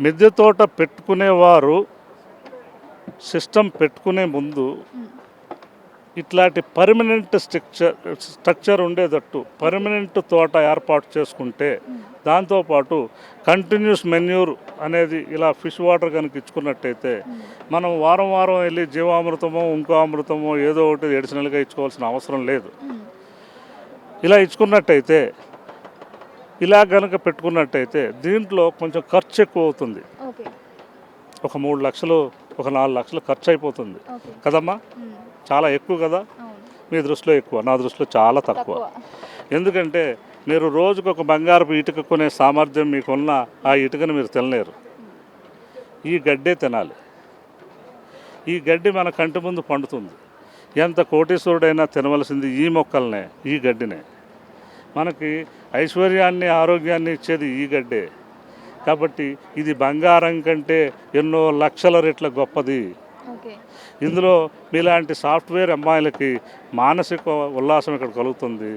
మిద్దె తోట పెట్టుకునేవారు సిస్టమ్ పెట్టుకునే ముందు ఇట్లాంటి పర్మనెంట్ స్ట్రక్చర్ ఉండేటట్టు పర్మనెంట్ తోట ఏర్పాటు చేసుకుంటే దాంతోపాటు కంటిన్యూస్ మెన్యూర్ అనేది ఇలా ఫిష్ వాటర్ కనుక ఇచ్చుకున్నట్టయితే మనం వారం వారం వెళ్ళి జీవామృతమో ఇంకో అమృతమో ఏదో ఒకటి ఎడిషనల్గా ఇచ్చుకోవాల్సిన అవసరం లేదు. ఇలా ఇచ్చుకున్నట్టయితే ఇలా కనుక పెట్టుకున్నట్టయితే దీంట్లో కొంచెం ఖర్చు ఎక్కువ అవుతుంది. ఒక 3 లక్షలు ఒక 4 లక్షలు ఖర్చు అయిపోతుంది కదమ్మా. చాలా ఎక్కువ కదా. మీ దృష్టిలో ఎక్కువ, నా దృష్టిలో చాలా తక్కువ. ఎందుకంటే మీరు రోజుకు ఒక బంగారపు ఇటుక కొనే సామర్థ్యం మీకున్న ఆ ఇటుకను మీరు తినలేరు. ఈ గడ్డే తినాలి. ఈ గడ్డి మన కంటి ముందు పండుతుంది. ఎంత కోటీశ్వరుడైనా తినవలసింది ఈ మొక్కలనే, ఈ గడ్డినే. మనకి ఐశ్వర్యాన్ని ఆరోగ్యాన్ని ఇచ్చేది ఈ గడ్డే. కాబట్టి ఇది బంగారం కంటే ఎన్నో లక్షల రెట్ల గొప్పది. ఇందులో మీలాంటి సాఫ్ట్వేర్ అమ్మాయిలకి మానసిక ఉల్లాసం ఇక్కడ కలుగుతుంది.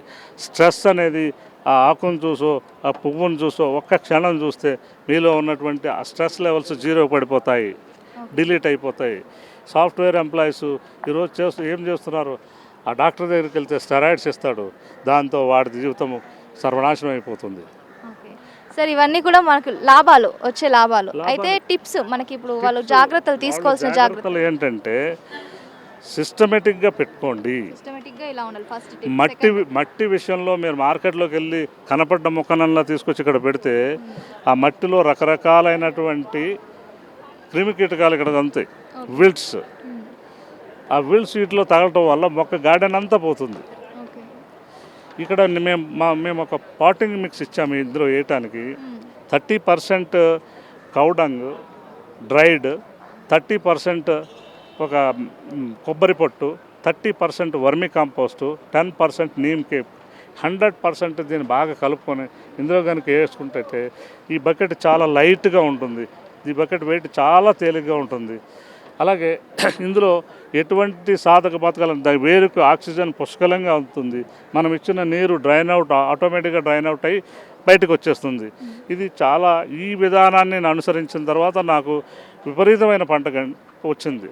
స్ట్రెస్ అనేది ఆ ఆకును చూసో ఆ పువ్వును చూసో ఒక్క క్షణం చూస్తే మీలో ఉన్నటువంటి ఆ స్ట్రెస్ లెవెల్స్ జీరో పడిపోతాయి, డిలీట్ అయిపోతాయి. సాఫ్ట్వేర్ ఎంప్లాయీస్ ఈరోజు ఏం చేస్తున్నారు, ఆ డాక్టర్ దగ్గరికి వెళ్తే స్టెరాయిడ్స్ ఇస్తాడు, దాంతో వాడి జీవితం సర్వనాశనం అయిపోతుంది. సార్ ఇవన్నీ కూడా మనకు వచ్చే లాభాలు అయితే టిప్స్ మనకి ఇప్పుడు వాళ్ళు జాగ్రత్తలు తీసుకోవాల్సిన జాగ్రత్తలు ఏంటంటే సిస్టమేటిక్గా పెట్టుకోండి. ఇలా ఉండాలి. ఫస్ట్ మట్టి విషయంలో మీరు మార్కెట్లోకి వెళ్ళి కనపడ్డ మొక్కనల్లా తీసుకొచ్చి ఇక్కడ పెడితే ఆ మట్టిలో రకరకాలైనటువంటి క్రిమికీటకాలు ఇక్కడ అంతాయి, విల్ట్స్. ఆ విల్ట్స్ వీటిలో తగలటం వల్ల మొక్క గార్డెన్ అంతా పోతుంది. ఇక్కడ మేము ఒక పాటింగ్ మిక్స్ ఇచ్చాము ఇందులో వేయటానికి. 30% కౌడంగ్ డ్రైడ్, 30% ఒక కొబ్బరి పొట్టు, 30% వర్మి కాంపోస్టు, 10% నీమ్ కేప్, 100% దీన్ని బాగా కలుపుకొని ఇందులో కనుక వేసుకుంటే ఈ బకెట్ చాలా లైట్గా ఉంటుంది. ఈ బకెట్ వెయిట్ చాలా తేలిగ్గా ఉంటుంది. అలాగే ఇందులో ఎటువంటి సాధక బాధకాలు వేరుకు ఆక్సిజన్ పుష్కలంగా ఉంటుంది. మనం ఇచ్చిన నీరు ఆటోమేటిక్గా డ్రైన్ అవుట్ అయ్యి బయటకు వచ్చేస్తుంది. ఇది చాలా ఈ విధానాన్ని అనుసరించిన తర్వాత నాకు విపరీతమైన పంట వచ్చింది.